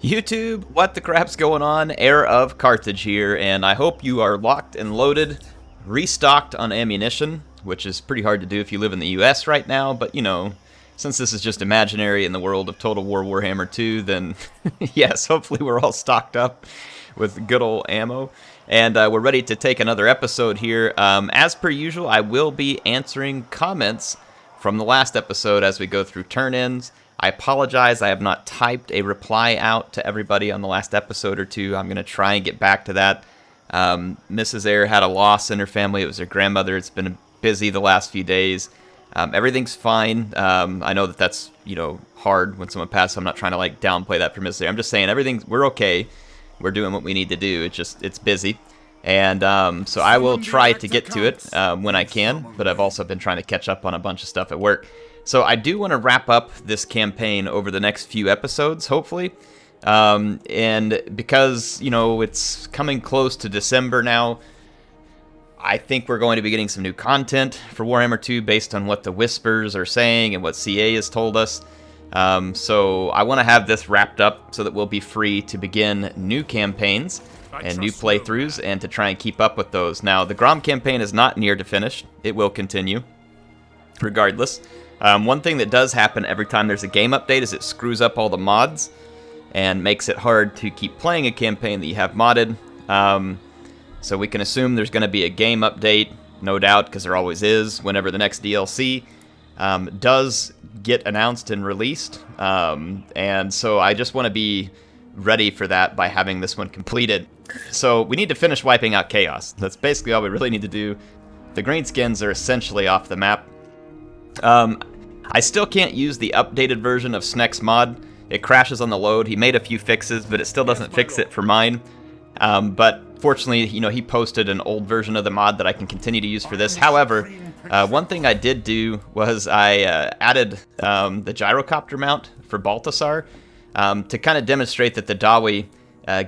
YouTube, what the crap's going on? HeirofCarthage here, and I hope you are locked and loaded, restocked on ammunition, which is pretty hard to do if you live in the US right now, but you know, since this is just imaginary in the world of Total War Warhammer 2, then yes, hopefully we're all stocked up with good old ammo. And we're ready to take another episode here. As per usual, I will be answering comments from the last episode as we go through turn-ins. I apologize, I have not typed a reply out to everybody on the last episode or two. I'm going to try and get back to that. Mrs. Air had a loss in her family. It was her grandmother. It's been busy the last few days. Everything's fine. I know that that's, you know, hard when someone passes. I'm not trying to, like, downplay that for Mrs. Air. I'm just saying we're okay. We're doing what we need to do. It's busy. And so I will try to get to it when I can, but I've also been trying to catch up on a bunch of stuff at work. So I do want to wrap up this campaign over the next few episodes, hopefully. And because, you know, it's coming close to December now, I think we're going to be getting some new content for Warhammer 2 based on what the Whispers are saying and what CA has told us. So I want to have this wrapped up so that we'll be free to begin new campaigns and new playthroughs and to try and keep up with those. Now, the Grom campaign is not near to finish. It will continue regardless. One thing that does happen every time there's a game update is it screws up all the mods and makes it hard to keep playing a campaign that you have modded. So we can assume there's going to be a game update, no doubt, because there always is, whenever the next DLC does get announced and released. And so I just want to be ready for that by having this one completed. So we need to finish wiping out Chaos. That's basically all we really need to do. The greenskins are essentially off the map. I still can't use the updated version of Snek's mod. It crashes on the load. He made a few fixes, but it still doesn't fix it for mine. But fortunately, you know, he posted an old version of the mod that I can continue to use for this. However, one thing I did do was I added the gyrocopter mount for Balthasar to kind of demonstrate that the Dawi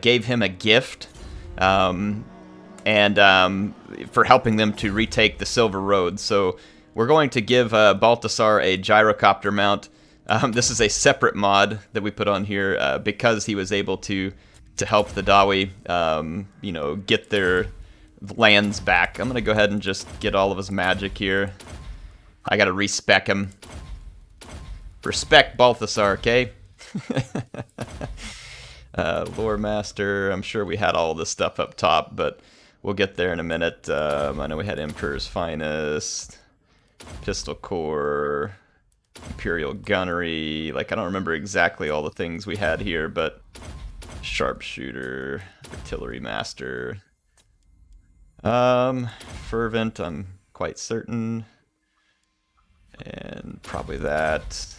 gave him a gift and for helping them to retake the Silver Road. So we're going to give Balthasar a gyrocopter mount. This is a separate mod that we put on here because he was able to help the Dawi, you know, get their lands back. I'm going to go ahead and just get all of his magic here. I got to respec him. Respect Balthasar, okay? Lore Master, I'm sure we had all this stuff up top, but we'll get there in a minute. I know we had Emperor's Finest, Pistol Core, Imperial Gunnery. Like, I don't remember exactly all the things we had here, but Sharpshooter, Artillery Master, Fervent, I'm quite certain, and probably that.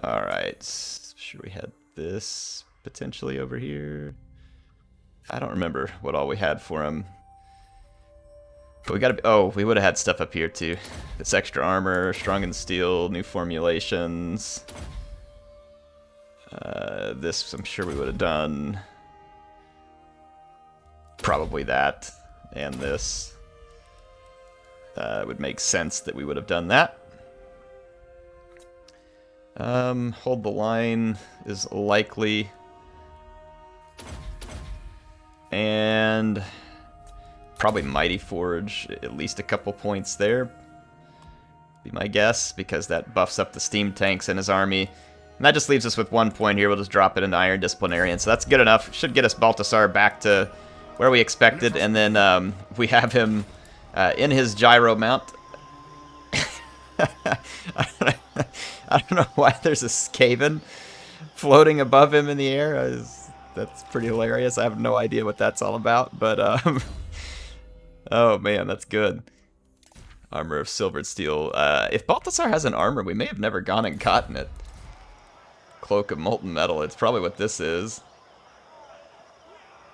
Alright, sure we had this potentially over here. I don't remember what all we had for him. But we gotta be, oh, we would have had stuff up here too. This extra armor, strong and steel, new formulations. This I'm sure we would have done. Probably that. And this. It would make sense that we would have done that. Hold the line is likely. And probably Mighty Forge, at least a couple points there. Be my guess, because that buffs up the steam tanks in his army. And that just leaves us with 1 point here. We'll just drop it into Iron Disciplinarian. So that's good enough. Should get us Balthasar back to where we expected. And then we have him in his gyro mount. I don't know why there's a Skaven floating above him in the air. That's pretty hilarious. I have no idea what that's all about, but oh man, that's good. Armor of silvered steel. If Balthasar has an armor, we may have never gone and gotten it. Cloak of molten metal. It's probably what this is.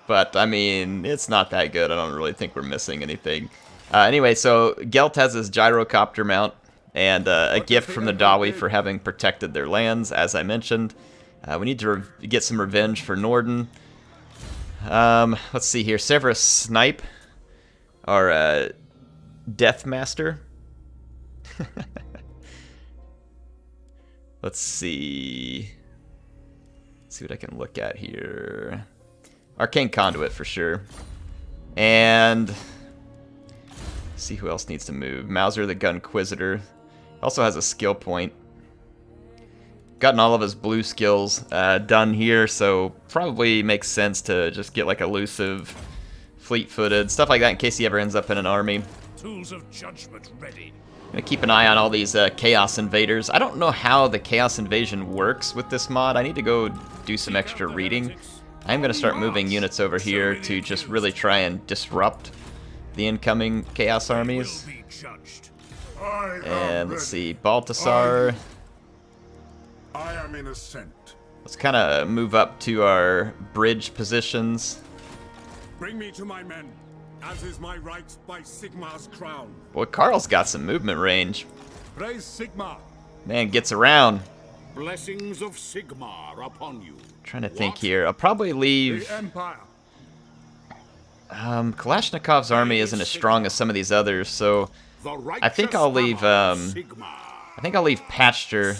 But I mean, it's not that good. I don't really think we're missing anything. Anyway, so Gelt has his gyrocopter mount. And a gift from the Dawi for having protected their lands, as I mentioned. We need to get some revenge for Norden. Let's see here. Severus Snipe, our Death Master. Let's see. Let's see what I can look at here. Arcane Conduit for sure. And see who else needs to move. Mauser the Gunquisitor. Also has a skill point. Gotten all of his blue skills done here, so probably makes sense to just get like elusive, fleet-footed, stuff like that in case he ever ends up in an army. Tools of judgment ready. Gonna keep an eye on all these Chaos Invaders. I don't know how the Chaos Invasion works with this mod. I need to go do some extra reading. I'm gonna start moving units over here to just really try and disrupt the incoming Chaos armies. And let's see, Baltasar. I am in ascent. Let's kind of move up to our bridge positions. Bring me to my men, as is my right by Sigmar's crown. Boy, Carl's got some movement range. Praise Sigmar. Man gets around. Blessings of Sigmar upon you. Trying to think here. I'll probably leave. The Empire. Kalashnikov's army isn't as strong as some of these others, so I think I'll leave. I think I'll leave Patchter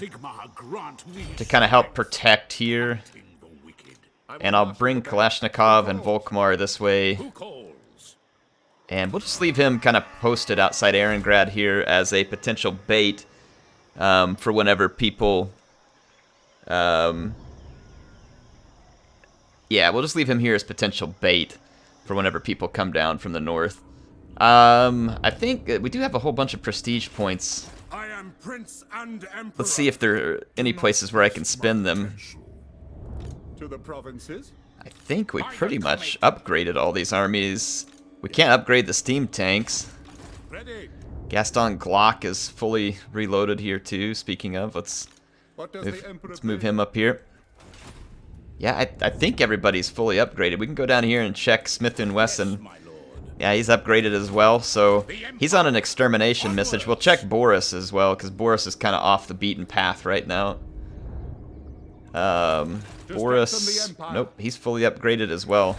to kind of help protect here, and I'll bring Kalashnikov and Volkmar this way, and we'll just leave him kind of posted outside Erengrad here as a potential bait for whenever people. Yeah, we'll just leave him here as potential bait for whenever people come down from the north. I think we do have a whole bunch of prestige points. I am Prince and Emperor. Let's see if there are any places where I can spend them. To the provinces? I think we pretty much upgraded all these armies. We can't upgrade the steam tanks. Ready. Gaston Glock is fully reloaded here too. Speaking of, let's move him up here. Yeah, I think everybody's fully upgraded. We can go down here and check Smith & Wesson. Yeah, he's upgraded as well, so he's on an extermination message. We'll check Boris as well, because Boris is kind of off the beaten path right now. Boris, nope, he's fully upgraded as well.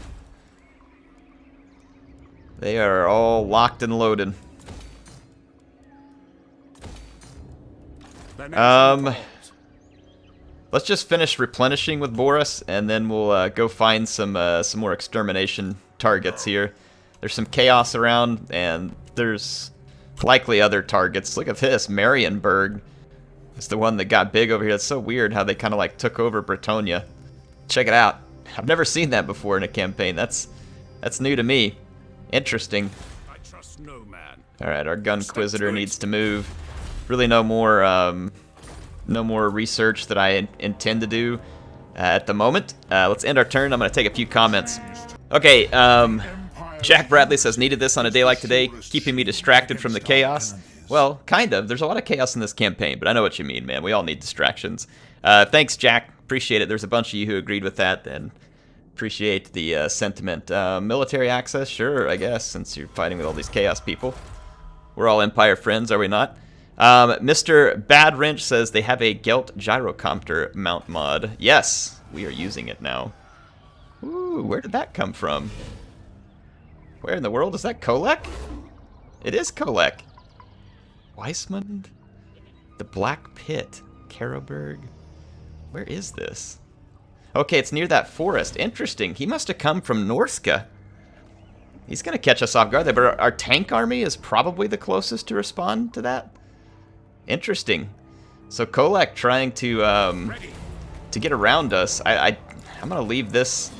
They are all locked and loaded. Let's just finish replenishing with Boris, and then we'll go find some more extermination targets here. There's some chaos around, and there's likely other targets. Look at this, Marienburg. It's the one that got big over here. It's so weird how they kind of like took over Bretonia. Check it out. I've never seen that before in a campaign. That's new to me. Interesting. I trust no man. All right, our Gunquisitor needs to move. Really, no more research that I intend to do at the moment. Let's end our turn. I'm gonna take a few comments. Okay. Jack Bradley says, needed this on a day like today, keeping me distracted from the chaos. Well, kind of. There's a lot of chaos in this campaign, but I know what you mean, man. We all need distractions. Thanks, Jack. Appreciate it. There's a bunch of you who agreed with that, and appreciate the sentiment. Military access? Sure, I guess, since you're fighting with all these chaos people. We're all Empire friends, are we not? Mr. Bad Wrench says they have a Gelt Gyrocopter mount mod. Yes, we are using it now. Ooh, where did that come from? Where in the world is that? Kholek? It is Kholek. Weissmund? The Black Pit. Karoberg? Where is this? Okay, it's near that forest. Interesting. He must have come from Norska. He's going to catch us off guard there, but our tank army is probably the closest to respond to that. Interesting. So Kholek trying to get around us. I'm going to leave this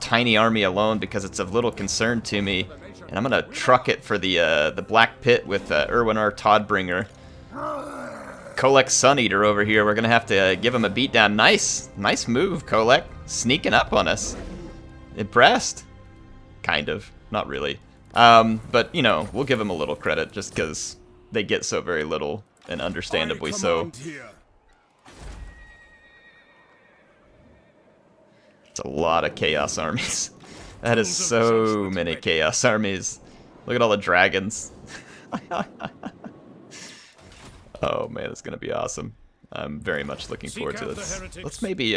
tiny army alone because it's of little concern to me, and I'm gonna truck it for the Black Pit with Erwin R. Toddbringer. Kholek Suneater over here. We're gonna have to give him a beatdown. Nice move, Kholek. Sneaking up on us. Impressed? Kind of, not really. But you know, we'll give him a little credit just because they get so very little, and understandably so. It's a lot of chaos armies. That is so many chaos armies. Look at all the dragons. Oh man, it's gonna be awesome. I'm very much looking forward to this. Let's maybe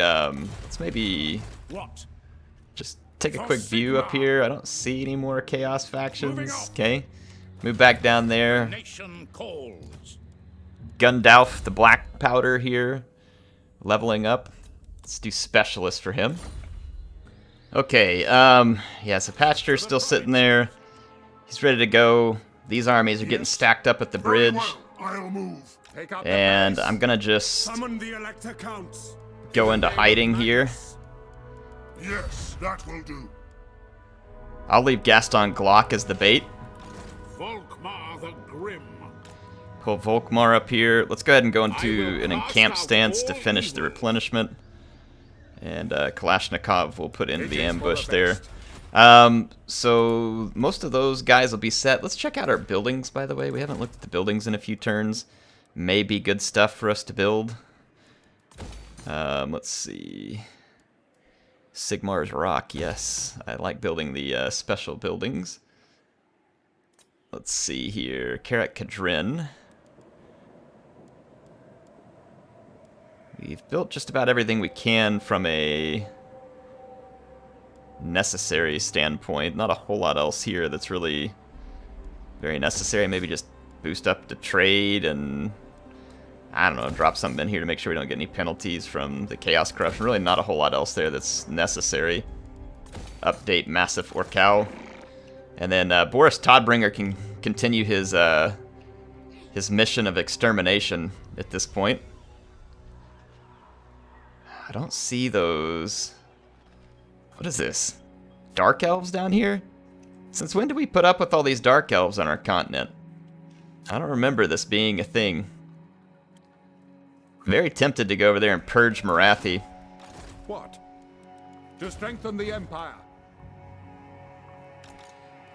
just take a quick view up here. I don't see any more chaos factions. Okay, move back down there. Gundalf, the Black Powder here. leveling up. Let's do specialist for him. Okay, yeah, so Patchter's still sitting there. He's ready to go. These armies are getting stacked up at the bridge. I'll move. And I'm gonna just Summon the Elector Counts. go into hiding here. Yes, that will do. I'll leave Gaston Glock as the bait. Volkmar the Grim. Pull Volkmar up here. Let's go ahead and go into an encamp stance to finish the replenishment. And Kalashnikov will put into the ambush there. So most of those guys will be set. Let's check out our buildings, by the way. We haven't looked at the buildings in a few turns. May be good stuff for us to build. Let's see. Sigmar's Rock, yes. I like building the special buildings. Let's see here. Kharak Kadrin. We've built just about everything we can from a necessary standpoint. Not a whole lot else here that's really very necessary. Maybe just boost up the trade and, I don't know, drop something in here to make sure we don't get any penalties from the Chaos Corruption. Really not a whole lot else there that's necessary. Update Massive Orkau. And then Boris Todbringer can continue his mission of extermination at this point. I don't see those. What is this? Dark Elves down here? Since when did we put up with all these Dark Elves on our continent? I don't remember this being a thing. Very tempted to go over there and purge Marathi. What? To strengthen the Empire.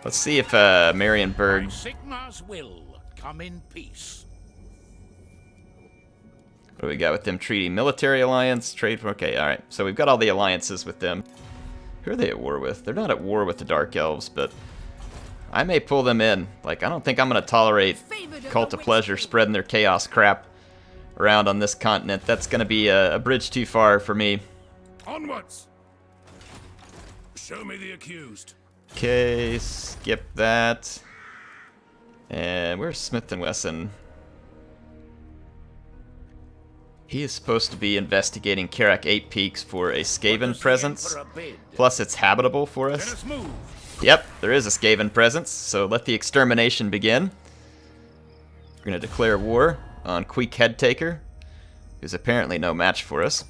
Let's see if Marienburg. Sigmar's will come in peace. What do we got with them? Treaty, military alliance, trade. Okay, all right. So we've got all the alliances with them. Who are they at war with? They're not at war with the Dark Elves, but I may pull them in. Like, I don't think I'm going to tolerate Cult of Pleasure spreading their chaos crap around on this continent. That's going to be a bridge too far for me. Onwards! Show me the accused. Okay, skip that. And where's Smith & Wesson? He is supposed to be investigating Kharak 8 Peaks for a Skaven presence. Plus, it's habitable for us. Let us move. Yep, there is a Skaven presence, so let the extermination begin. We're going to declare war on Queek Headtaker, who's apparently no match for us.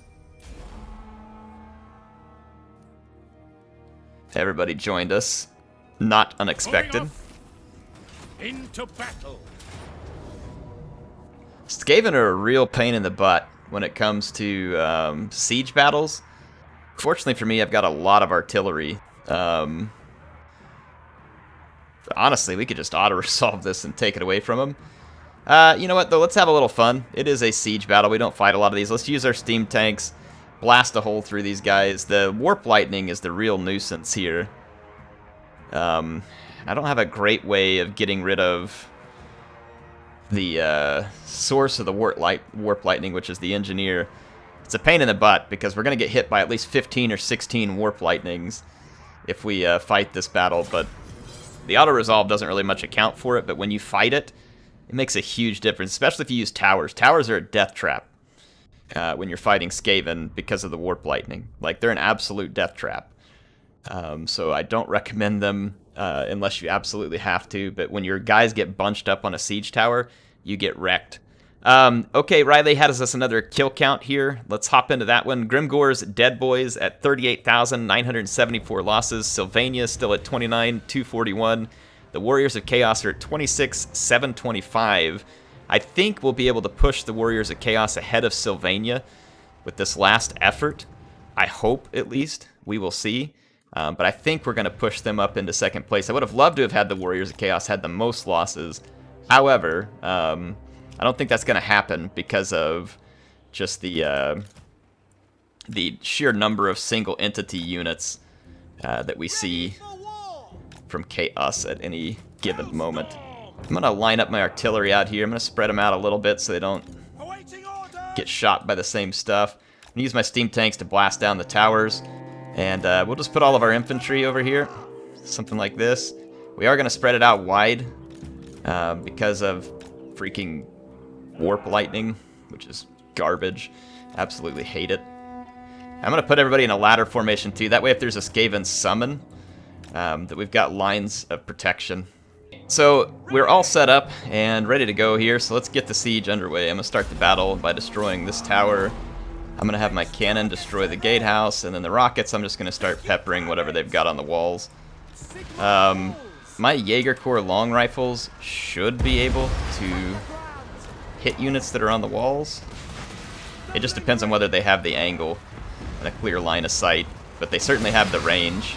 Everybody joined us. Not unexpected. Into battle. Skaven are a real pain in the butt when it comes to siege battles. Fortunately for me, I've got a lot of artillery. Honestly, we could just auto-resolve this and take it away from them. You know what, though? Let's have a little fun. It is a siege battle. We don't fight a lot of these. Let's use our steam tanks. Blast a hole through these guys. The Warp Lightning is the real nuisance here. I don't have a great way of getting rid of the source of the Warp Lightning, which is the Engineer. It's a pain in the butt because we're going to get hit by at least 15 or 16 Warp Lightnings if we fight this battle, but the auto-resolve doesn't really much account for it, but when you fight it, it makes a huge difference, especially if you use towers. Towers are a death trap when you're fighting Skaven because of the Warp Lightning. Like, they're an absolute death trap. So I don't recommend them unless you absolutely have to, but when your guys get bunched up on a siege tower, you get wrecked. Okay, Riley has us another kill count here. Let's hop into that one. Grimgor's Dead Boys at 38,974 losses. Sylvania still at 29,241. The Warriors of Chaos are at 26,725. I think we'll be able to push the Warriors of Chaos ahead of Sylvania with this last effort. I hope, at least. We will see. But I think we're going to push them up into second place. I would have loved to have had the Warriors of Chaos had the most losses. However, I don't think that's going to happen because of just the sheer number of single entity units that we see from Chaos at any given moment. I'm going to line up my artillery out here. I'm going to spread them out a little bit so they don't get shot by the same stuff. I'm going to use my steam tanks to blast down the towers. And we'll just put all of our infantry over here. Something like this. We are going to spread it out wide because of freaking Warp Lightning, which is garbage. Absolutely hate it. I'm going to put everybody in a ladder formation too. That way if there's a Skaven summon, that we've got lines of protection. So we're all set up and ready to go here, so let's get the siege underway. I'm going to start the battle by destroying this tower. I'm going to have my cannon destroy the gatehouse, and then the rockets I'm just going to start peppering whatever they've got on the walls. My Jaeger Corps long rifles should be able to hit units that are on the walls. It just depends on whether they have the angle and a clear line of sight, but they certainly have the range.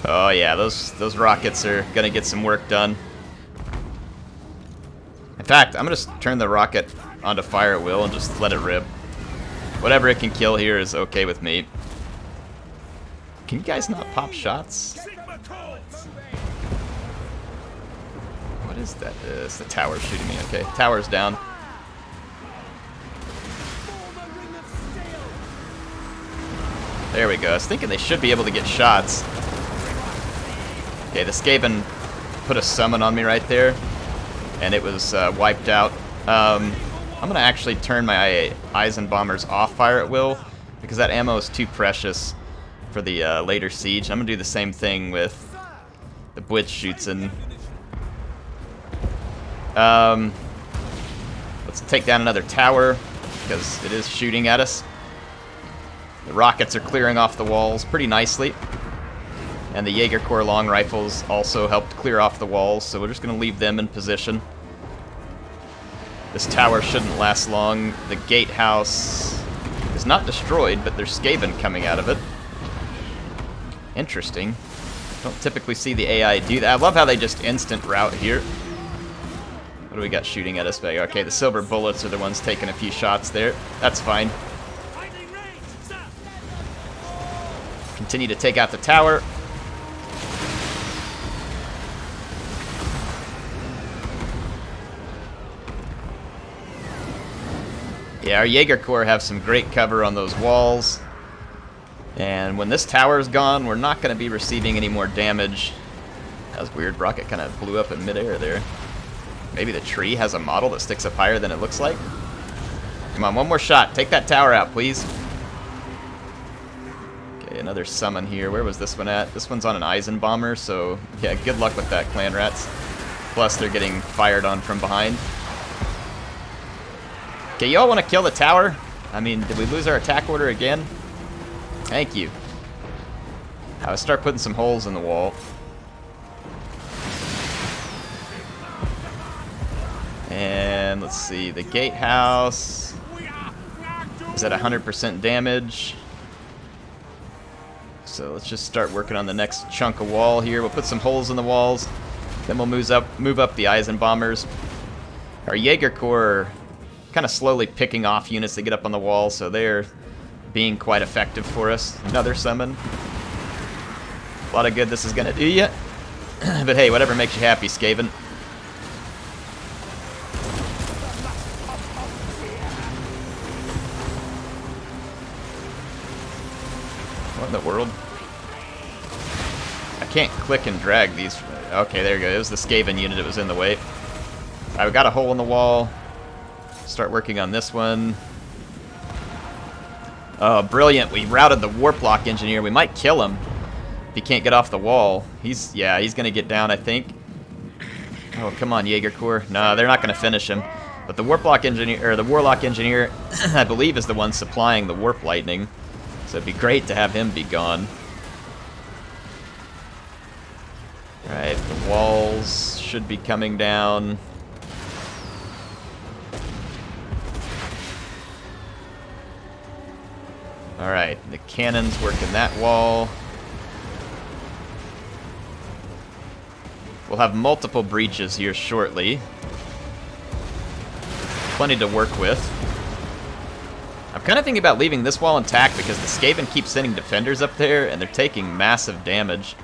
Oh yeah, those rockets are gonna get some work done. In fact, I'm gonna just turn the rocket onto fire at will and just let it rip. Whatever it can kill here is okay with me. Can you guys not pop shots? What is that? It's the tower shooting me. Okay, tower's down. There we go. I was thinking they should be able to get shots. Okay, the Skaven put a summon on me right there, and it was wiped out. I'm going to actually turn my Eisenbombers off fire at will, because that ammo is too precious for the later siege. I'm going to do the same thing with the Blitzschützen. Let's take down another tower, because it is shooting at us. The rockets are clearing off the walls pretty nicely. And the Jaeger Corps long rifles also helped clear off the walls, so we're just going to leave them in position. This tower shouldn't last long. The gatehouse is not destroyed, but there's Skaven coming out of it. Interesting. Don't typically see the AI do that. I love how they just instant route here. What do we got shooting at us back? Okay, the silver bullets are the ones taking a few shots there. That's fine. Continue to take out the tower. Yeah, our Jaeger Corps have some great cover on those walls. And when this tower is gone, we're not going to be receiving any more damage. That was weird. Rocket kind of blew up in midair there. Maybe the tree has a model that sticks up higher than it looks like. Come on, one more shot. Take that tower out, please. Okay, another summon here. Where was this one at? This one's on an Eisenbomber, so yeah, good luck with that, Clan Rats. Plus, they're getting fired on from behind. Okay, y'all want to kill the tower? I mean, did we lose our attack order again? Thank you. I'll start putting some holes in the wall. And let's see, the gatehouse is at 100% damage. So let's just start working on the next chunk of wall here. We'll put some holes in the walls. Then we'll move up the Eisenbombers. Our Jaeger Corps kind of slowly picking off units that get up on the wall, so they're being quite effective for us. Another summon. A lot of good this is going to do you. But hey, whatever makes you happy, Skaven. What in the world? I can't click and drag these. Okay, there you go. It was the Skaven unit that was in the way. Alright, we got a hole in the wall. Start working on this one. Oh, brilliant. We routed the Warplock Engineer. We might kill him if he can't get off the wall. He's going to get down, I think. Oh, come on, Jaeger Corps. No, they're not going to finish him. But the Warplock Engineer, or the Warlock Engineer, I believe is the one supplying the Warp Lightning. So it'd be great to have him be gone. Alright, the walls should be coming down. Alright, the cannons working that wall. We'll have multiple breaches here shortly. Plenty to work with. I'm kind of thinking about leaving this wall intact because the Skaven keeps sending defenders up there and they're taking massive damage.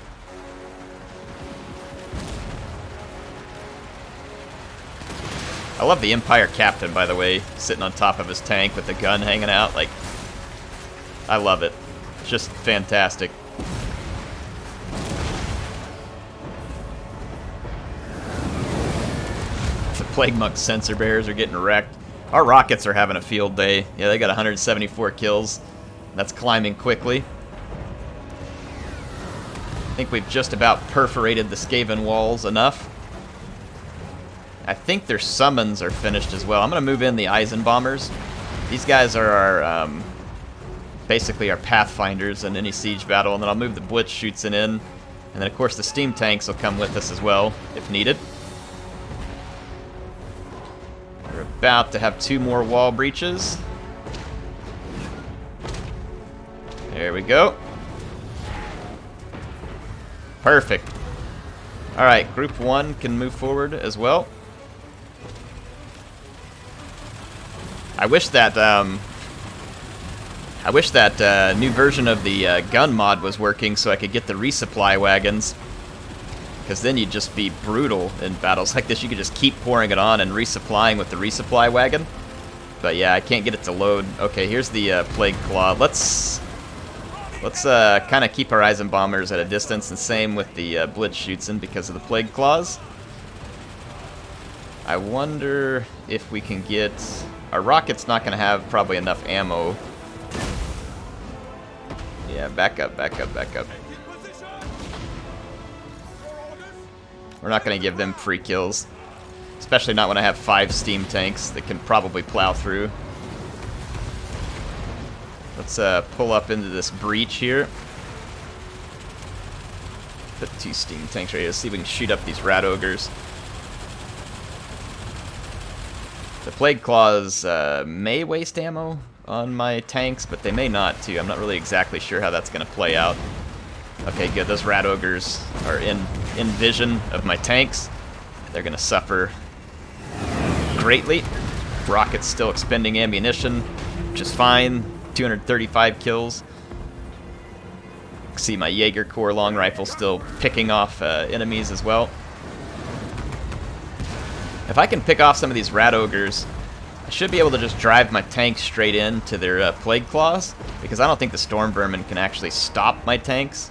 I love the Empire Captain, by the way, sitting on top of his tank with the gun hanging out. Like, I love it. It's just fantastic. The Plague Monk sensor bearers are getting wrecked. Our rockets are having a field day. Yeah, they got 174 kills. That's climbing quickly. I think we've just about perforated the Skaven walls enough. I think their summons are finished as well. I'm going to move in the Eisenbombers. These guys are our, basically our pathfinders in any siege battle, and then I'll move the Blitzschützen in. And then, of course, the steam tanks will come with us as well, if needed. We're about to have 2 more wall breaches. There we go. Perfect. Alright, Group 1 can move forward as well. I wish that new version of the gun mod was working so I could get the resupply wagons. Because then you'd just be brutal in battles like this. You could just keep pouring it on and resupplying with the resupply wagon. But yeah, I can't get it to load. Okay, here's the Plague Claw. Let's kind of keep our Eisenbombers at a distance, and same with the Blitzschützen because of the Plague Claws. I wonder if we can get... Our rocket's not going to have probably enough ammo. Yeah, back up, back up, back up. We're not going to give them free kills. Especially not when I have 5 steam tanks that can probably plow through. Let's pull up into this breach here. Put 2 steam tanks right here. Let's see if we can shoot up these rat ogres. The Plague Claws may waste ammo on my tanks, but they may not too. I'm not really exactly sure how that's going to play out. Okay, good. Those rat ogres are in vision of my tanks. They're going to suffer greatly. Rocket's still expending ammunition, which is fine. 235 kills. See my Jaeger Corps long rifle still picking off enemies as well. If I can pick off some of these rat ogres, I should be able to just drive my tanks straight into their Plague Claws, because I don't think the Storm Vermin can actually stop my tanks.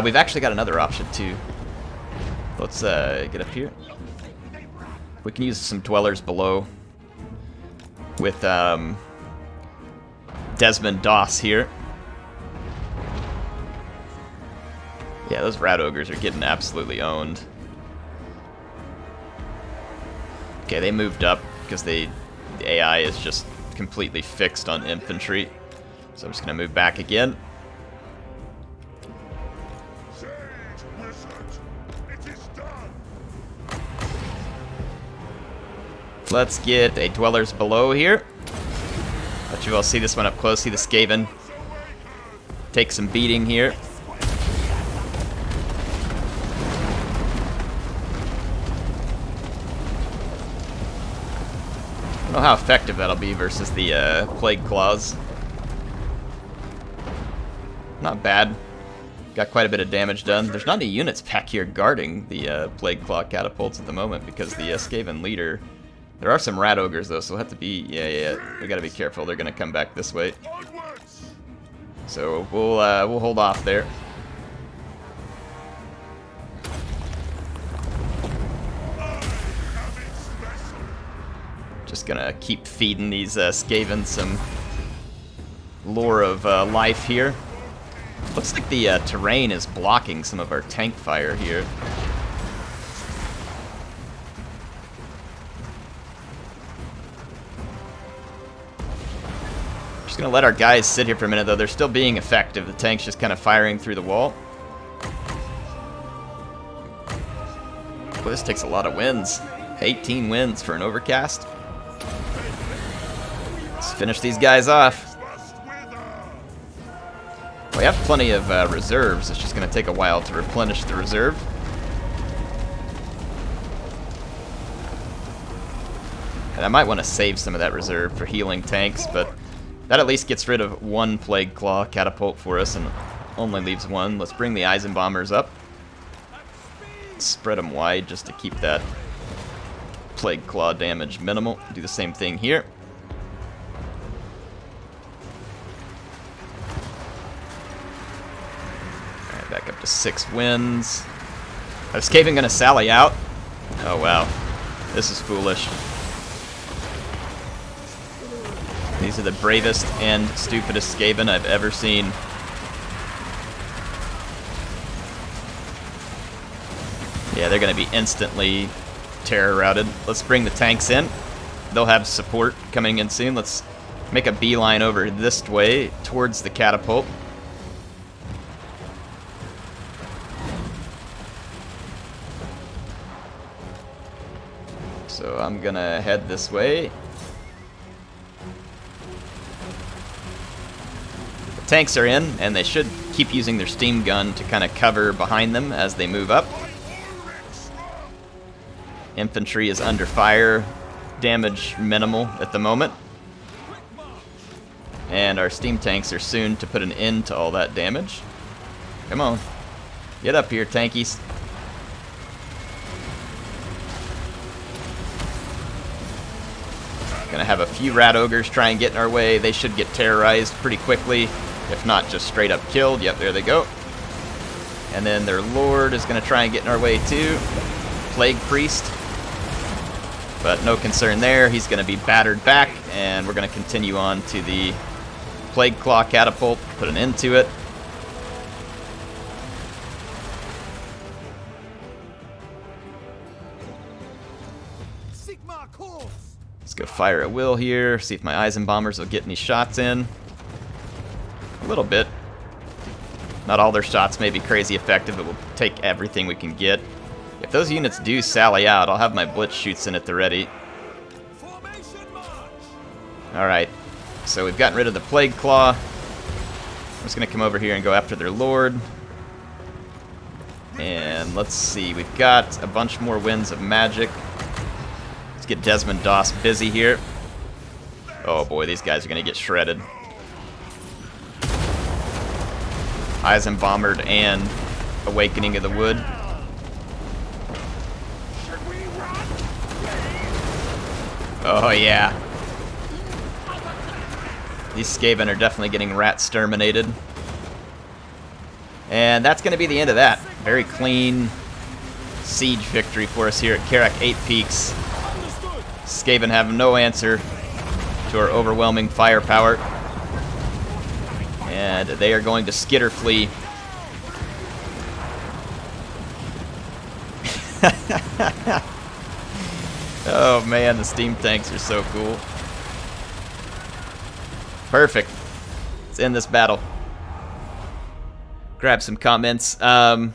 We've actually got another option too. Let's get up here. We can use some Dwellers below with Desmond Doss here. Yeah, those rat ogres are getting absolutely owned. Okay, they moved up because the AI is just completely fixed on infantry. So I'm just going to move back again. Let's get a Dwellers below here. Let you all see this one up close. See the Skaven take some beating here. I don't know how effective that'll be versus the Plague Claws. Not bad. Got quite a bit of damage done. There's not any units back here guarding the Plague Claw catapults at the moment because the Skaven leader... There are some rat ogres though, so we'll have to be... Yeah, we gotta be careful. They're gonna come back this way. So we'll hold off there. Just gonna keep feeding these Skaven some lore of life here. Looks like the terrain is blocking some of our tank fire here. Just gonna let our guys sit here for a minute though. They're still being effective. The tank's just kind of firing through the wall. Boy, this takes a lot of wins. 18 wins for an overcast. Let's finish these guys off. We have plenty of reserves. It's just gonna take a while to replenish the reserve. And I might want to save some of that reserve for healing tanks, but that at least gets rid of 1 Plague Claw catapult for us and only leaves 1. Let's bring the Eisenbombers up. Spread them wide just to keep that Plague Claw damage minimal. Do the same thing here. Alright, back up to 6 wins. Is Skaven going to sally out? Oh wow, this is foolish. These are the bravest and stupidest Skaven I've ever seen. Yeah, they're going to be instantly terror routed. Let's bring the tanks in. They'll have support coming in soon. Let's make a beeline over this way towards the catapult. So I'm going to head this way. The tanks are in, and they should keep using their steam gun to kind of cover behind them as they move up. Infantry is under fire, damage minimal at the moment. And our steam tanks are soon to put an end to all that damage. Come on, get up here, tankies. Gonna have a few rat ogres try and get in our way. They should get terrorized pretty quickly, if not just straight up killed. Yep, there they go. And then their lord is gonna try and get in our way too. Plague priest. But no concern there, he's going to be battered back, and we're going to continue on to the Plague Claw catapult, put an end to it. Let's go fire at will here, see if my Eisenbombers will get any shots in. A little bit. Not all their shots may be crazy effective, but we'll take everything we can get. If those units do sally out, I'll have my blitz shoots in at the ready. Alright, so we've gotten rid of the Plague Claw. I'm just going to come over here and go after their lord. And let's see, we've got a bunch more winds of magic. Let's get Desmond Doss busy here. Oh boy, these guys are going to get shredded. Eisenbombered and Awakening of the Wood. Oh yeah. These Skaven are definitely getting rat-sterminated. And that's going to be the end of that. Very clean siege victory for us here at Kharak 8 Peaks. Skaven have no answer to our overwhelming firepower. And they are going to skitter flee. Oh man, the steam tanks are so cool. Perfect. Let's end this battle. Grab some comments. Let's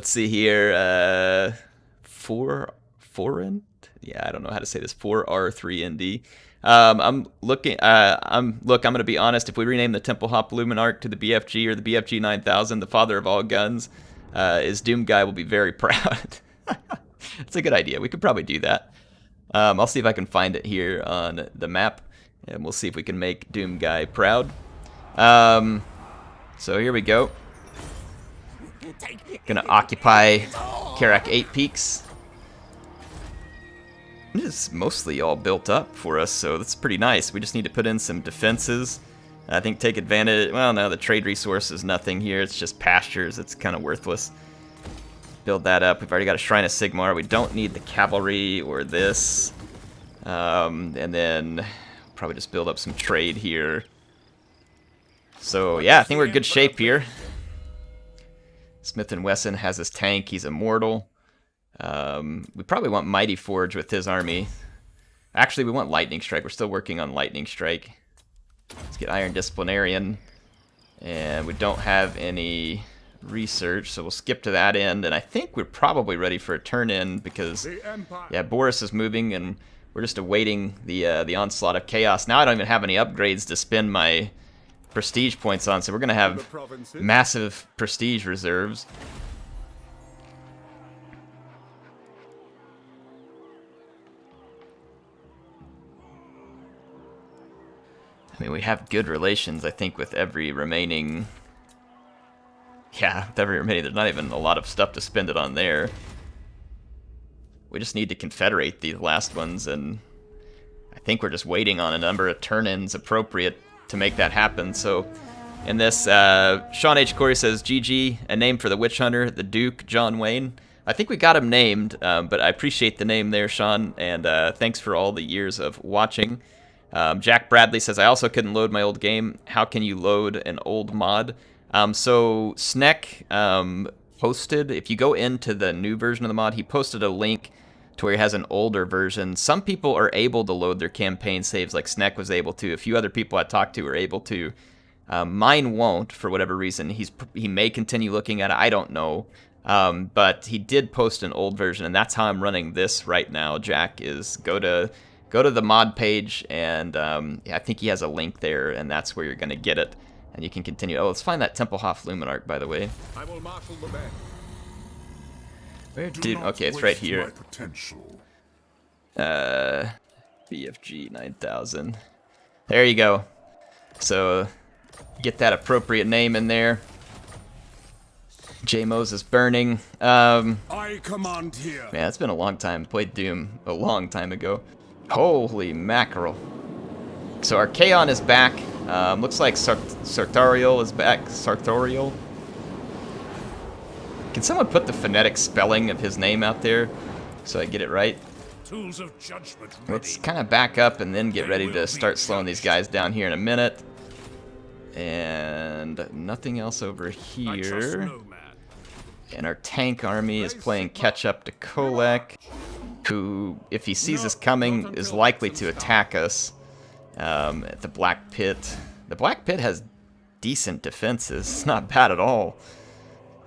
see here. Forint? Yeah, I don't know how to say this. 4R3ND. I'm gonna be honest. If we rename the Temple Hop Luminarch to the BFG or the BFG 9000, the father of all guns, is Doom Guy will be very proud. It's a good idea. We could probably do that. I'll see if I can find it here on the map, and we'll see if we can make Doom Guy proud. So here we go. Gonna occupy Kharak 8 Peaks. It's mostly all built up for us, so that's pretty nice. We just need to put in some defenses. I think take advantage. Well, no, the trade resource is nothing here. It's just pastures. It's kind of worthless. Build that up. We've already got a Shrine of Sigmar. We don't need the cavalry or this. And then probably just build up some trade here. So yeah, I think we're in good shape here. Smith & Wesson has his tank. He's immortal. We probably want Mighty Forge with his army. Actually, we want Lightning Strike. We're still working on Lightning Strike. Let's get Iron Disciplinarian. And we don't have any research, so we'll skip to that end. And I think we're probably ready for a turn-in because, yeah, Boris is moving, and we're just awaiting the onslaught of chaos. Now I don't even have any upgrades to spend my prestige points on, so we're going to have massive prestige reserves. I mean, we have good relations, I think, with every remaining... Yeah, with every remaining. There's not even a lot of stuff to spend it on there. We just need to confederate these last ones, and I think we're just waiting on a number of turn-ins appropriate to make that happen. So, in this, Sean H. Corey says, GG, a name for the Witch Hunter, the Duke, John Wayne. I think we got him named, but I appreciate the name there, Sean, and thanks for all the years of watching. Jack Bradley says, I also couldn't load my old game. How can you load an old mod? So Snek posted, if you go into the new version of the mod, he posted a link to where he has an older version. Some people are able to load their campaign saves like Snek was able to. A few other people I talked to are able to. Mine won't, for whatever reason. He may continue looking at it. I don't know. But he did post an old version, and that's how I'm running this right now, Jack, is go to the mod page, and I think he has a link there, and that's where you're going to get it. And you can continue. Oh, let's find that Templehof Luminarch, by the way. I will marshal the men. Where did... Okay, it's right here. BFG 9000. There you go. So, get that appropriate name in there. J-Moses burning. I command here. Man, it's been a long time. Played Doom a long time ago. Holy mackerel. So Archaon is back. Looks like Sartorial is back. Sartorial. Can someone put the phonetic spelling of his name out there so I get it right? Tools of judgment ready. Let's kind of back up and then get ready to start slowing these guys down here in a minute. And nothing else over here. And our tank army is playing catch up to Kholek, who, if he sees us coming, is likely to attack us at the Black Pit. The Black Pit has decent defenses. It's not bad at all.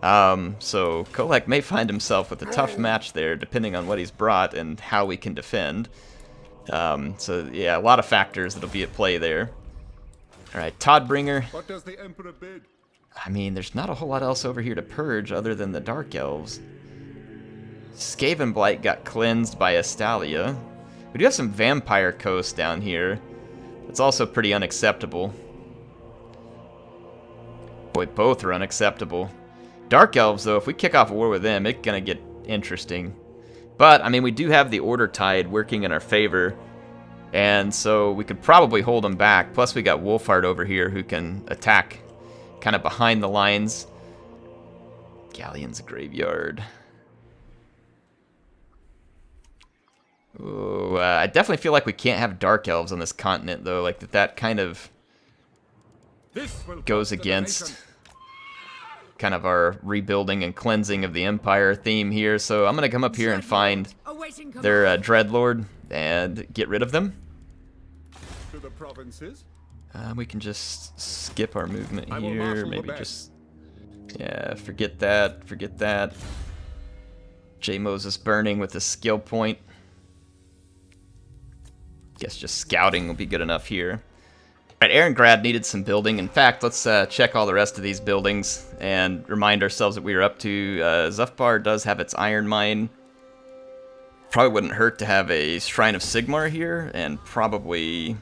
So Kholek may find himself with a tough match there, depending on what he's brought and how we can defend. So yeah, a lot of factors that'll be at play there. All right, Toddbringer. What does the Emperor bid? I mean, there's not a whole lot else over here to purge other than the Dark Elves. Skavenblight got cleansed by Astalia. We do have some Vampire Coast down here. It's also pretty unacceptable. Boy, both are unacceptable. Dark Elves, though, if we kick off a war with them, it's gonna get interesting. But, I mean, we do have the Order Tide working in our favor, and so we could probably hold them back. Plus, we got Wolfheart over here who can attack kind of behind the lines. Galleon's Graveyard. Ooh, I definitely feel like we can't have Dark Elves on this continent, though. Like, that kind of goes against kind of our rebuilding and cleansing of the Empire theme here. So I'm going to come up here and find their Dreadlord and get rid of them. To the provinces. We can just skip our movement here. Maybe just... Yeah, forget that. Forget that. J-Moses burning with a skill point. Guess just scouting will be good enough here. Alright, Aarongrad needed some building. In fact, let's check all the rest of these buildings and remind ourselves that we are up to. Zufbar does have its iron mine. Probably wouldn't hurt to have a Shrine of Sigmar here, and probably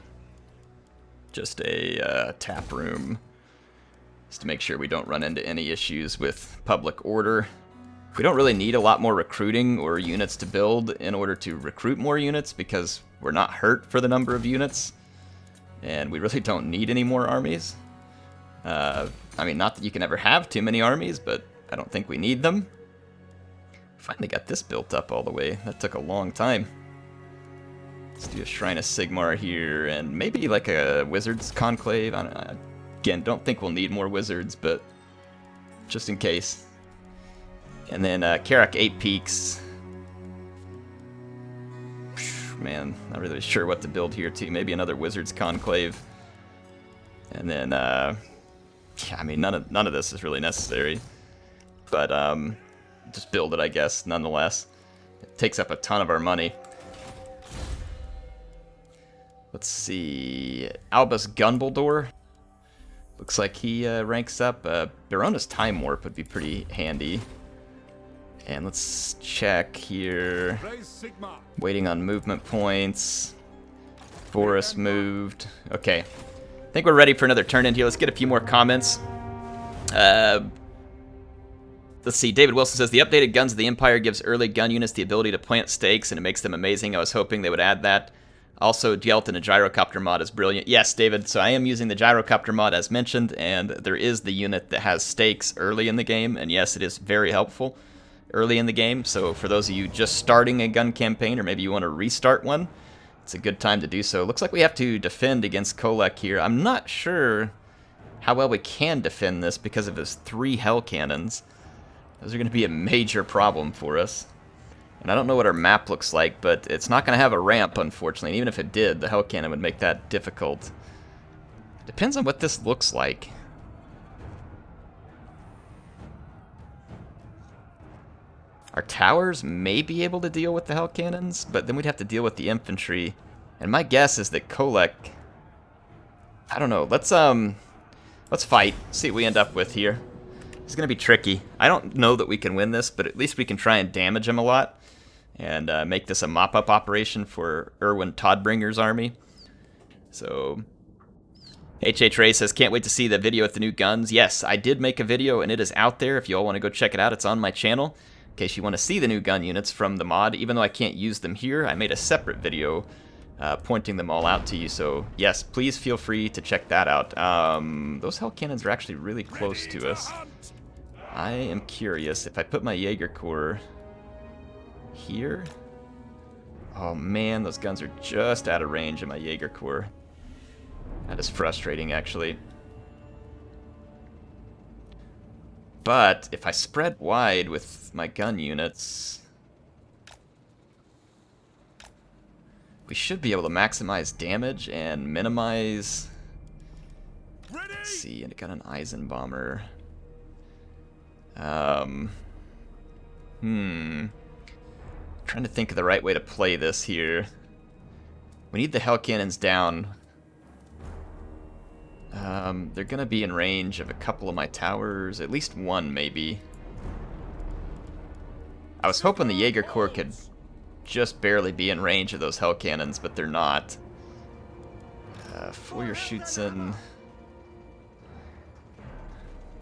just a tap room, just to make sure we don't run into any issues with public order. We don't really need a lot more recruiting or units to build in order to recruit more units, because we're not hurt for the number of units. And we really don't need any more armies. I mean, not that you can ever have too many armies, but I don't think we need them. Finally got this built up all the way. That took a long time. Let's do a Shrine of Sigmar here, and maybe like a Wizards Conclave. Again, don't think we'll need more Wizards, but just in case. And then Kharak 8 Peaks. Man, not really sure what to build here too. Maybe another Wizards Conclave. And then, yeah, I mean, none of this is really necessary. But just build it, I guess, nonetheless. It takes up a ton of our money. Let's see. Albus Gunbaldor. Looks like he ranks up. Barona's Time Warp would be pretty handy. And let's check here. Waiting on movement points. Forest moved. Okay. I think we're ready for another turn in here. Let's get a few more comments. Let's see. David Wilson says, the updated Guns of the Empire gives early gun units the ability to plant stakes, and it makes them amazing. I was hoping they would add that. Also, Dwelt in a gyrocopter mod is brilliant. Yes, David, so I am using the gyrocopter mod as mentioned, and there is the unit that has stakes early in the game, and yes, it is very helpful early in the game, so for those of you just starting a gun campaign, or maybe you want to restart one, it's a good time to do so. Looks like we have to defend against Kholek here. I'm not sure how well we can defend this because of his 3 hell cannons. Those are going to be a major problem for us. And I don't know what our map looks like, but it's not going to have a ramp, unfortunately. And even if it did, the hell cannon would make that difficult. Depends on what this looks like. Our towers may be able to deal with the hell cannons, but then we'd have to deal with the infantry. And my guess is that Kholek... I don't know. Let's fight. See what we end up with here. It's going to be tricky. I don't know that we can win this, but at least we can try and damage him a lot. And make this a mop-up operation for Erwin Todbringer's army. So... HH Ray says, can't wait to see the video with the new guns. Yes, I did make a video, and it is out there. If you all want to go check it out, it's on my channel. In case you want to see the new gun units from the mod, even though I can't use them here, I made a separate video pointing them all out to you. So, yes, please feel free to check that out. Those hell cannons are actually really close to us. I am curious, if I put my Jaeger Corps here... Oh man, those guns are just out of range of my Jaeger Corps. That is frustrating, actually. But if I spread wide with my gun units, we should be able to maximize damage and minimize... Let's see, and I got an Eisenbomber. Trying to think of the right way to play this here. We need the hell cannons down. They're gonna be in range of a couple of my towers, at least one maybe. I was hoping the Jaeger Corps could just barely be in range of those hell cannons, but they're not. Feuerschützen.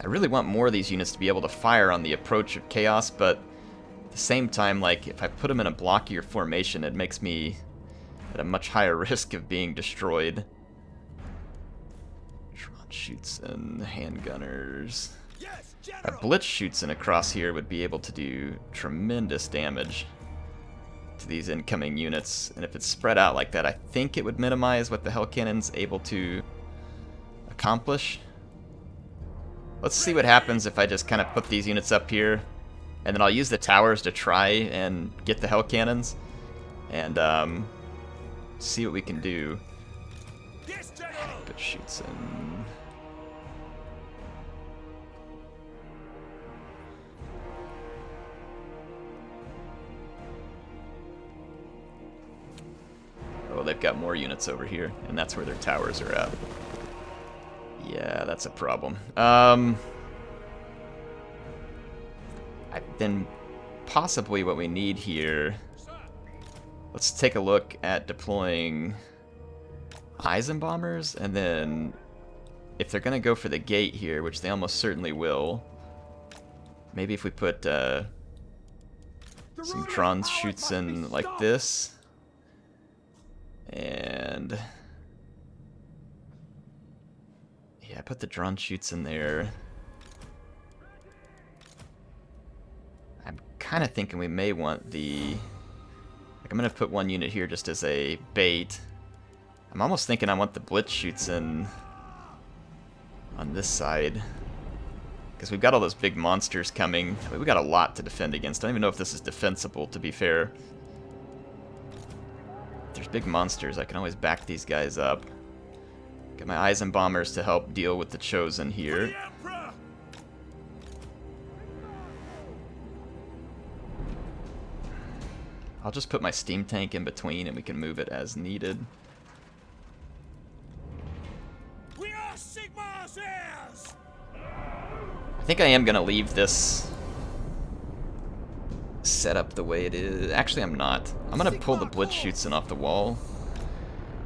I really want more of these units to be able to fire on the approach of chaos, but at the same time, like, if I put them in a blockier formation, it makes me at a much higher risk of being destroyed. Schützen, handgunners. A Blitzschützen across here would be able to do tremendous damage to these incoming units, and if it's spread out like that, I think it would minimize what the hell cannon's able to accomplish. Let's see what happens if I just kind of put these units up here, and then I'll use the towers to try and get the hell cannons, and see what we can do. Schützen. Oh, they've got more units over here, and that's where their towers are at. Yeah, that's a problem. Then possibly what we need here... Let's take a look at deploying Eisenbombers, and then if they're going to go for the gate here, which they almost certainly will, maybe if we put some Dronsschützen like this, and yeah, put the Dronsschützen there. I'm kind of thinking we may want the... Like, I'm going to put one unit here just as a bait. I'm almost thinking I want the Blitzschützen on this side, because we've got all those big monsters coming. I mean, we got a lot to defend against. I don't even know if this is defensible, to be fair. If there's big monsters, I can always back these guys up. Get my Eisenbombers to help deal with the Chosen here. I'll just put my steam tank in between and we can move it as needed. I think I am going to leave this set up the way it is. Actually, I'm not. I'm going to pull the Blitzschützen off the wall,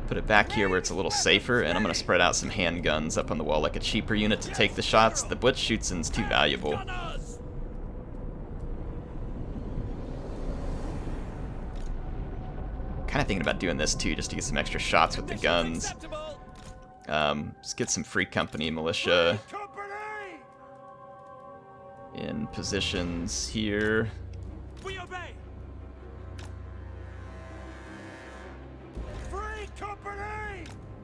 put it back here where it's a little safer, and I'm going to spread out some handguns up on the wall, like a cheaper unit to take the shots. The Blitzschützen's too valuable. Kind of thinking about doing this too, just to get some extra shots with the guns. Let's get some free company militia in positions here. We obey. Free company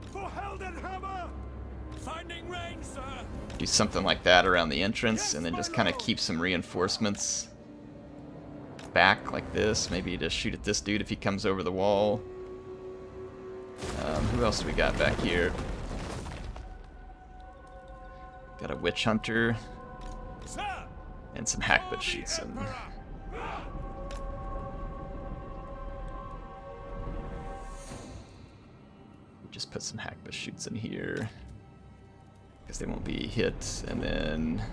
for Heldenhammer. Finding range, sir. Do something like that around the entrance, and then just kind of keep some reinforcements back like this. Maybe just shoot at this dude if he comes over the wall. Who else do we got back here? Got a witch hunter and some hackbutt shoots in. Just put some hackbutt shoots in here because they won't be hit, and then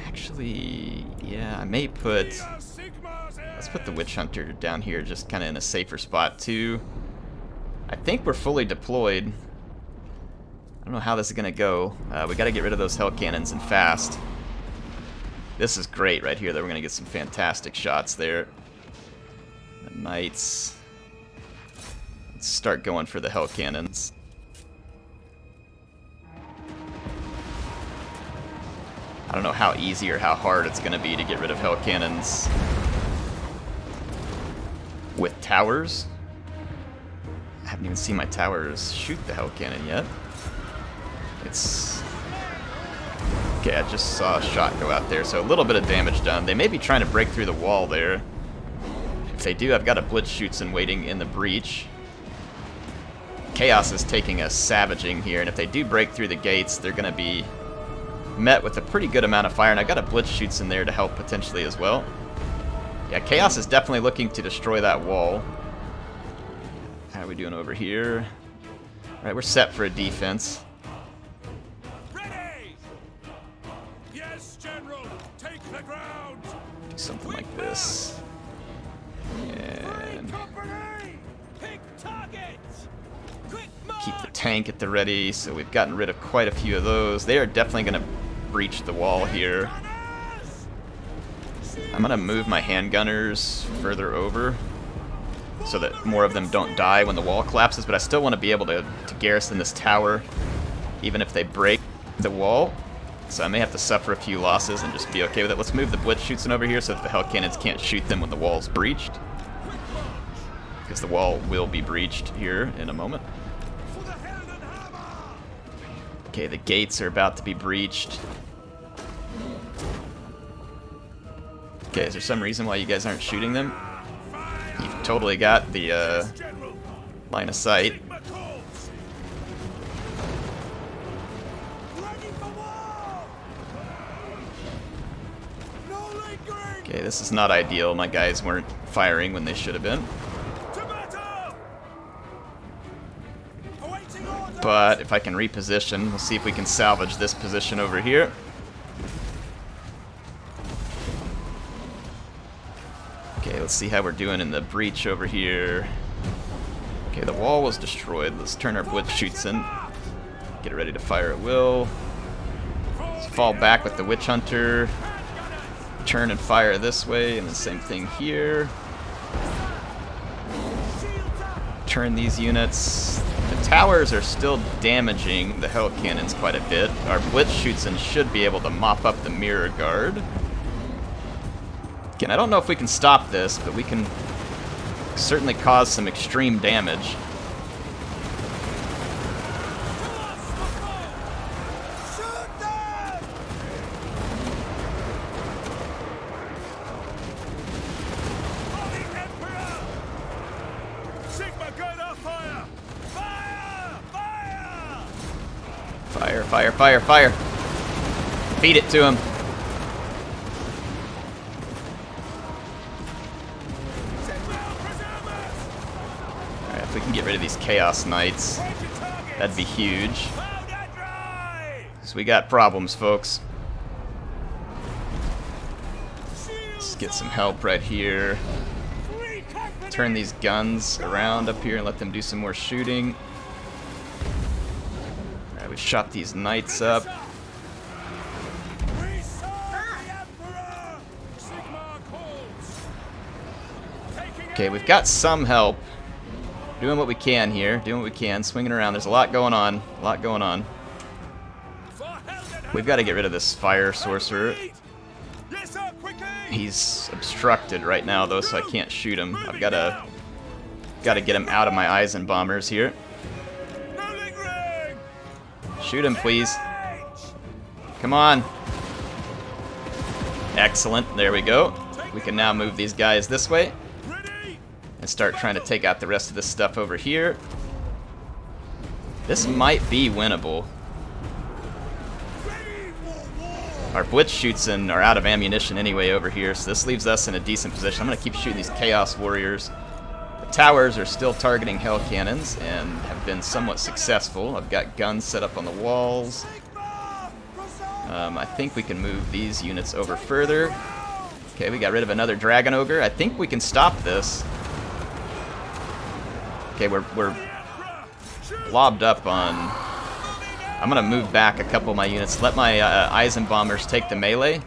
actually, yeah, I may put. Let's put the witch hunter down here, just kind of in a safer spot too. I think we're fully deployed. I don't know how this is gonna go. We got to get rid of those hell cannons and fast. This is great right here. That we're gonna get some fantastic shots there. The knights. Let's start going for the hell cannons. I don't know how easy or how hard it's gonna be to get rid of hell cannons with towers. I haven't even seen my towers shoot the hell cannon yet. It's okay. I just saw a shot go out there, so a little bit of damage done. They may be trying to break through the wall there. If they do, I've got a Blitzschützen waiting in the breach. Chaos is taking a savaging here, and if they do break through the gates, they're going to be met with a pretty good amount of fire, and I've got a Blitzschützen there to help potentially as well. Yeah, Chaos is definitely looking to destroy that wall. How are we doing over here? Alright, we're set for a defense. Ready! Yes, General! Take the ground! Do something like this. And Pick targets! Quick keep the tank at the ready, so we've gotten rid of quite a few of those. They are definitely going to breach the wall here. I'm going to move my handgunners further over so that more of them don't die when the wall collapses, but I still want to be able to garrison this tower even if they break the wall. So I may have to suffer a few losses and just be okay with it. Let's move the Blitzschützen over here so that the hell cannons can't shoot them when the wall's breached, because the wall will be breached here in a moment. Okay, the gates are about to be breached. Okay, is there some reason why you guys aren't shooting them? You've totally got the line of sight. Okay, this is not ideal. My guys weren't firing when they should have been. But if I can reposition, we'll see if we can salvage this position over here. Okay, let's see how we're doing in the breach over here. Okay, the wall was destroyed. Let's turn our Blitzschützen. Get it ready to fire at will. Let's fall back with the Witch Hunter. Turn and fire this way, and the same thing here. Turn these units. The towers are still damaging the hell cannons quite a bit. Our Blitzschützen should be able to mop up the mirror guard. Again, I don't know if we can stop this, but we can certainly cause some extreme damage. Fire, fire, fire, fire. Feed it to him. Alright, if we can get rid of these Chaos Knights, that'd be huge. Because we got problems, folks. Let's get some help right here. Turn these guns around up here and let them do some more shooting. Alright, we've shot these knights up. Okay, we've got some help. Doing what we can here. Doing what we can. Swinging around. There's a lot going on. A lot going on. We've got to get rid of this fire sorcerer. Yes, sir, quickly! He's obstructed right now, though, so I can't shoot him. I've gotta get him out of my Eisenbombers here. Shoot him, please. Come on. Excellent. There we go. We can now move these guys this way and start trying to take out the rest of this stuff over here. This might be winnable. Our Blitzschützen are out of ammunition anyway over here, so this leaves us in a decent position. I'm going to keep shooting these Chaos Warriors. The towers are still targeting Hell Cannons and have been somewhat successful. I've got guns set up on the walls. I think we can move these units over further. Okay, we got rid of another Dragon Ogre. I think we can stop this. Okay, we're blobbed up on... I'm going to move back a couple of my units. Let my Eisenbombers take the melee.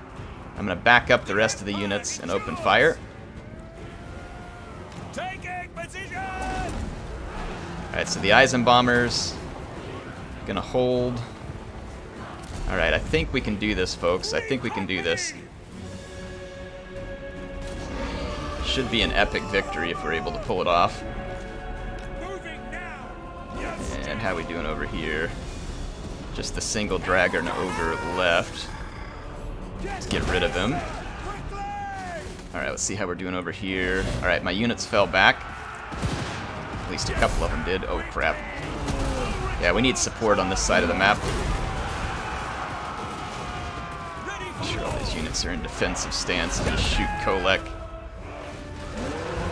I'm going to back up the rest of the units and open fire. Alright, so the Eisenbombers going to hold. Alright, I think we can do this, folks. I think we can do this. Should be an epic victory if we're able to pull it off. And how are we doing over here? Just the single Dragon Ogre left. Let's get rid of him. Alright, let's see how we're doing over here. Alright, my units fell back. At least a couple of them did. Oh, crap. Yeah, we need support on this side of the map. I'm sure all these units are in defensive stance. I'm going to shoot Kholek.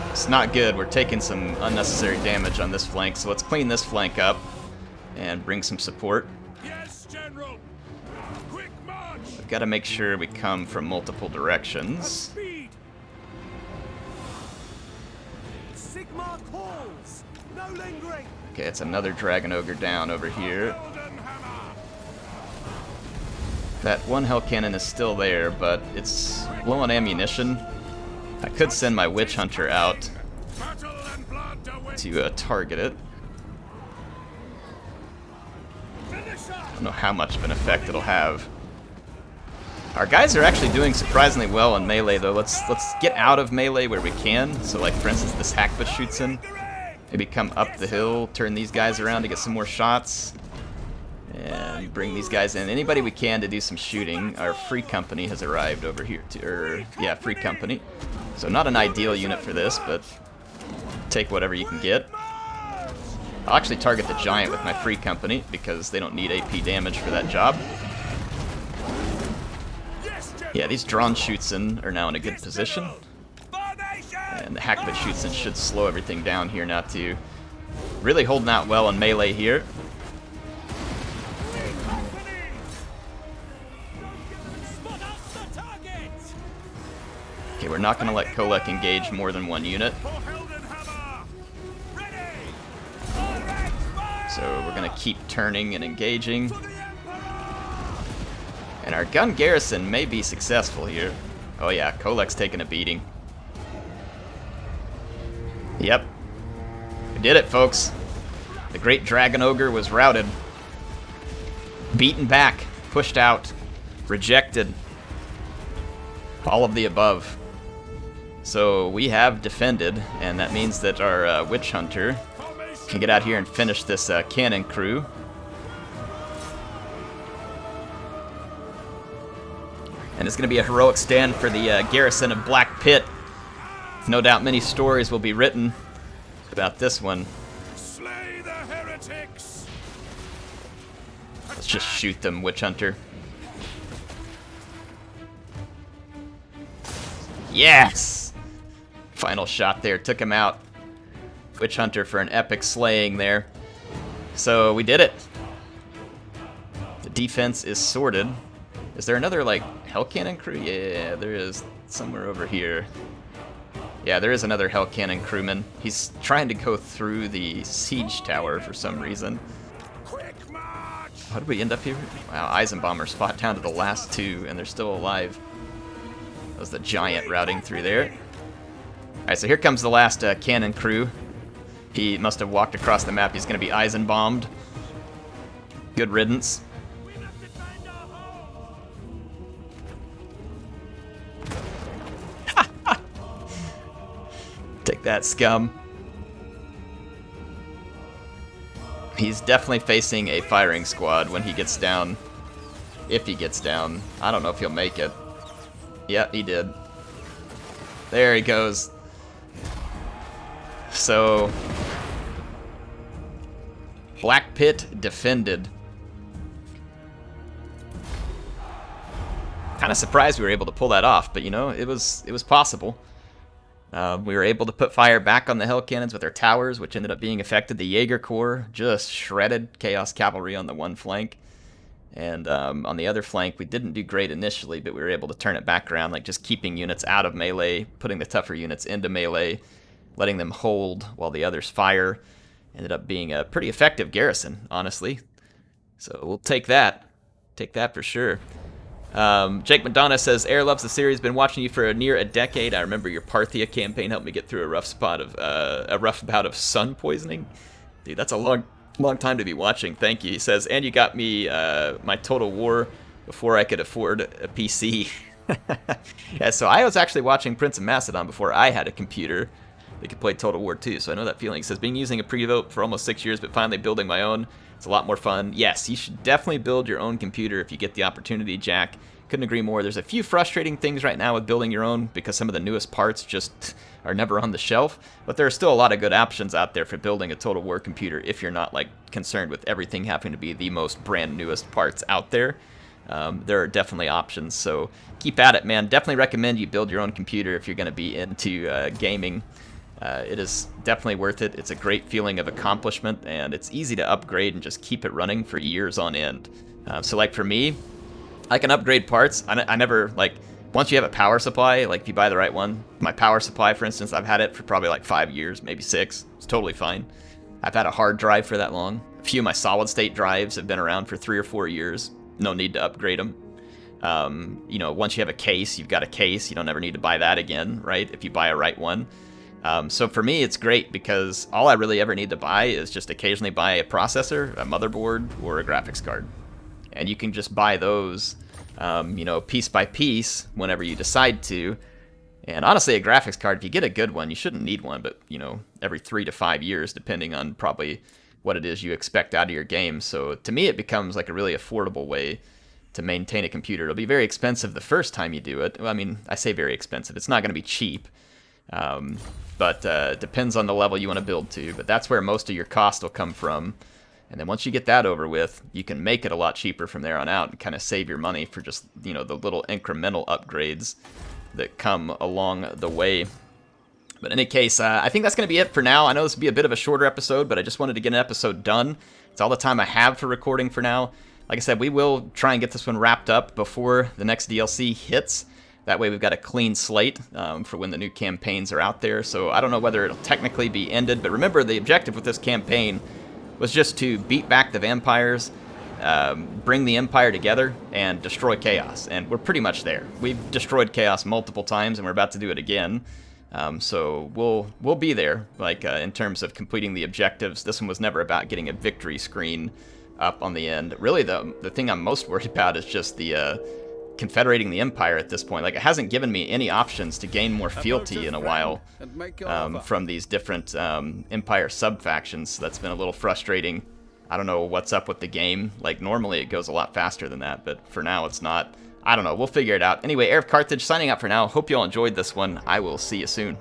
It's not good. We're taking some unnecessary damage on this flank, so let's clean this flank up and bring some support. Yes, General. Quick march. We've got to make sure we come from multiple directions. Speed. Sigma calls. No lingering. Okay, it's another Dragon Ogre down over here. That one Hell Cannon is still there, but it's low on ammunition. I could send my Witch Hunter out to target it. I don't know how much of an effect it'll have. Our guys are actually doing surprisingly well in melee, though. Let's get out of melee where we can. So, like, for instance, this Hackbuttschützen. Maybe come up the hill, turn these guys around to get some more shots, and bring these guys in. Anybody we can to do some shooting. Our Free Company has arrived over here. Yeah, Free Company. So not an ideal unit for this, but take whatever you can get. I'll actually target the Giant with my Free Company, because they don't need AP damage for that job. Yeah, these Drohnschützen are now in a good position. And the Hackbuttschützen should slow everything down here now too. Really holding out well in melee here. Okay, we're not going to let Kholek engage more than one unit. So we're going to keep turning and engaging. And our gun garrison may be successful here. Oh yeah, Kholek's taking a beating. Yep. We did it, folks. The great Dragon Ogre was routed. Beaten back. Pushed out. Rejected. All of the above. So we have defended, and that means that our Witch Hunter can get out here and finish this cannon crew. And it's going to be a heroic stand for the garrison of Black Pit. No doubt many stories will be written about this one. Slay the heretics. Let's just shoot them, Witch Hunter. Yes! Final shot there, took him out. Witch Hunter for an epic slaying there. So we did it. The defense is sorted. Is there another, like, Hell Cannon crew? Yeah, there is somewhere over here. Yeah, there is another Hell Cannon crewman. He's trying to go through the siege tower for some reason. How did we end up here? Wow, Eisenbombers fought down to the last two, and they're still alive. That was the Giant routing through there. Alright, so here comes the last cannon crew. He must have walked across the map. He's going to be Eisenbombed. Good riddance. Take that, scum. He's definitely facing a firing squad when he gets down. If he gets down. I don't know if he'll make it. Yeah, he did. There he goes. So, Black Pit defended. Kind of surprised we were able to pull that off, but you know, it was possible. We were able to put fire back on the Hell Cannons with our towers, which ended up being affected. The Jaeger Corps just shredded Chaos Cavalry on the one flank. And on the other flank, we didn't do great initially, but we were able to turn it back around, like just keeping units out of melee, putting the tougher units into melee, letting them hold while the others fire. Ended up being a pretty effective garrison, honestly. So we'll take that. Take that for sure. Jake Madonna says, Air loves the series. Been watching you for near a decade. I remember your Parthia campaign helped me get through a rough bout of sun poisoning. Dude, that's a long time to be watching. Thank you. He says, and you got me my Total War before I could afford a PC. Yeah, so I was actually watching Prince of Macedon before I had a computer that could play Total War 2, so I know that feeling. He says, being using a pre-vote for almost 6 years, but finally building my own. It's a lot more fun. Yes, you should definitely build your own computer if you get the opportunity, Jack. Couldn't agree more. There's a few frustrating things right now with building your own because some of the newest parts just are never on the shelf, but there are still a lot of good options out there for building a Total War computer if you're not like concerned with everything having to be the most brand newest parts out there. There are definitely options, so keep at it, man. Definitely recommend you build your own computer if you're going to be into gaming. It is definitely worth it. It's a great feeling of accomplishment, and it's easy to upgrade and just keep it running for years on end. So like for me, I can upgrade parts. I never, like, once you have a power supply, like if you buy the right one, my power supply, for instance, I've had it for probably like 5 years, maybe 6. It's totally fine. I've had a hard drive for that long. A few of my solid state drives have been around for 3 or 4 years. No need to upgrade them. You know, once you have a case, you've got a case. You don't ever need to buy that again, right? If you buy a right one. So for me, it's great because all I really ever need to buy is just occasionally buy a processor, a motherboard, or a graphics card. And you can just buy those, you know, piece by piece whenever you decide to. And honestly, a graphics card, if you get a good one, you shouldn't need one, but, you know, every 3 to 5 years, depending on probably what it is you expect out of your game. So to me, it becomes like a really affordable way to maintain a computer. It'll be very expensive the first time you do it. Well, I mean, I say very expensive. It's not going to be cheap. But depends on the level you want to build to. But that's where most of your cost will come from. And then once you get that over with, you can make it a lot cheaper from there on out and kind of save your money for just, you know, the little incremental upgrades that come along the way. But in any case, I think that's going to be it for now. I know this will be a bit of a shorter episode, but I just wanted to get an episode done. It's all the time I have for recording for now. Like I said, we will try and get this one wrapped up before the next DLC hits. That way we've got a clean slate for when the new campaigns are out there. So I don't know whether it'll technically be ended, but remember the objective with this campaign was just to beat back the vampires, bring the Empire together, and destroy Chaos. And we're pretty much there. We've destroyed Chaos multiple times, and we're about to do it again. So we'll be there, like in terms of completing the objectives. This one was never about getting a victory screen up on the end. Really, the thing I'm most worried about is just the confederating the Empire at this point. Like, it hasn't given me any options to gain more fealty in a while from these different Empire sub-factions. So that's been a little frustrating. I don't know what's up with the game. Like, normally it goes a lot faster than that, but for now it's not. I don't know. We'll figure it out. Anyway, HeirofCarthage signing out for now. Hope you all enjoyed this one. I will see you soon.